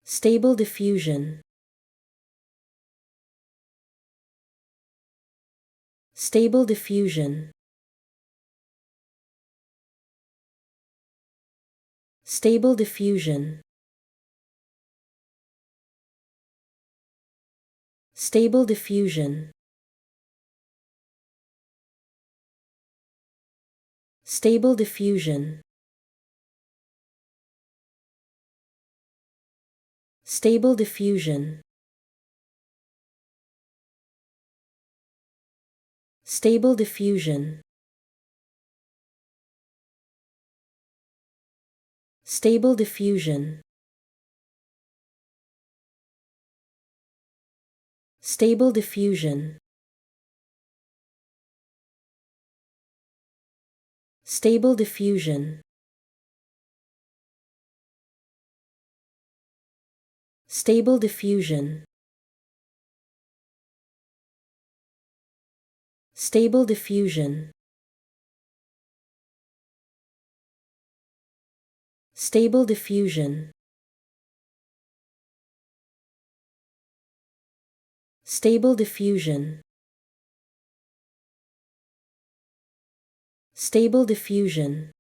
Stable diffusion. Stable diffusion. Stable diffusion. Stable diffusion. Stable diffusion. Stable diffusion. Stable diffusion. Stable diffusion. Stable diffusion. Stable diffusion. Stable diffusion. Stable diffusion. Stable diffusion. Stable diffusion. Stable diffusion.